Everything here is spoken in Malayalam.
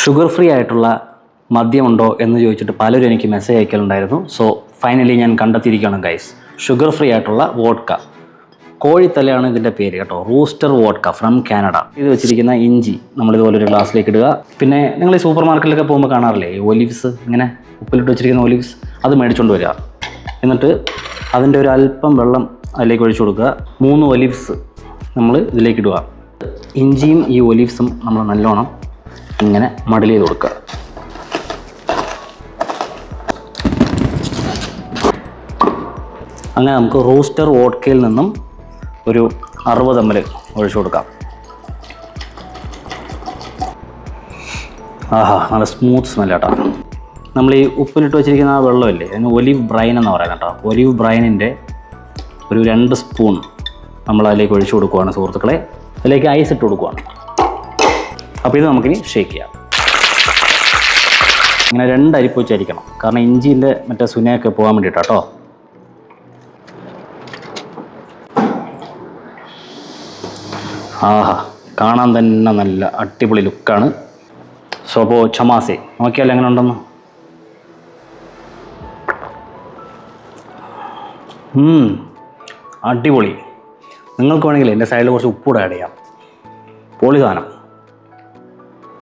ഷുഗർ ഫ്രീ ആയിട്ടുള്ള മദ്യമുണ്ടോ എന്ന് ചോദിച്ചിട്ട് പലരും എനിക്ക് മെസ്സേജ് അയക്കലുണ്ടായിരുന്നു. സോ ഫൈനലി ഞാൻ കണ്ടെത്തിയിരിക്കുകയാണ് ഗൈസ്, ഷുഗർ ഫ്രീ ആയിട്ടുള്ള വോഡ്ക. കോഴിത്തലയാണ് ഇതിൻ്റെ പേര് കേട്ടോ, റൂസ്റ്റർ വോഡ്ക ഫ്രം കാനഡ. ഇത് വെച്ചിരിക്കുന്ന ഇഞ്ചി നമ്മളിതുപോലെ ഒരു ഗ്ലാസ്സിലേക്ക് ഇടുക. പിന്നെ നിങ്ങൾ ഈ സൂപ്പർ മാർക്കറ്റിലൊക്കെ പോകുമ്പോൾ കാണാറില്ലേ ഈ ഒലിവ്സ്, ഇങ്ങനെ ഉപ്പിലിട്ട് വെച്ചിരിക്കുന്ന ഒലിവ്സ്, അത് മേടിച്ചുകൊണ്ട് വരിക. എന്നിട്ട് അതിൻ്റെ ഒരു അല്പം വെള്ളം അതിലേക്ക് ഒഴിച്ചു കൊടുക്കുക. 3 ഒലിവ്സ് നമ്മൾ ഇതിലേക്ക് ഇടുക. ഇഞ്ചിയും ഈ ഒലിവ്സും നമ്മൾ നല്ലോണം ഇങ്ങനെ മടൽ ചെയ്ത് കൊടുക്കുക. അങ്ങനെ നമുക്ക് റൂസ്റ്റർ വോഡ്കയിൽ നിന്നും ഒരു 60 ml ഒഴിച്ചു കൊടുക്കാം. ആഹാ, നല്ല സ്മൂത്ത് സ്മെൽ കേട്ടോ. നമ്മൾ ഈ ഉപ്പിലിട്ട് വെച്ചിരിക്കുന്ന ആ വെള്ളമില്ലേ, അതിന് ഒലിവ് ബ്രൈൻ എന്ന് പറയുന്നത് കേട്ടോ. ഒലിവ് ബ്രൈനിൻ്റെ ഒരു 2 സ്പൂൺ നമ്മൾ അതിലേക്ക് ഒഴിച്ചു കൊടുക്കുകയാണ് സുഹൃത്തുക്കളെ. അതിലേക്ക് ഐസ് ഇട്ട് കൊടുക്കുകയാണ്. അപ്പോൾ ഇത് നമുക്കിനി ഷേക്ക് ചെയ്യാം. ഇങ്ങനെ 2 അരിപ്പ് വെച്ചായിരിക്കണം, കാരണം ഇഞ്ചിൻ്റെ മറ്റേ സുനയൊക്കെ പോകാൻ വേണ്ടിയിട്ടാട്ടോ. ആഹാ, കാണാൻ തന്നെ നല്ല അടിപൊളി ലുക്കാണ്. സോ അപ്പോൾ ചമാസെ നോക്കിയാൽ എങ്ങനെ ഉണ്ടെന്ന്. അടിപൊളി. നിങ്ങൾക്ക് വേണമെങ്കിൽ എൻ്റെ സൈഡിൽ കുറച്ച് ഉപ്പൂടെ ആഡ് ചെയ്യാം. പൊളി സാധനം.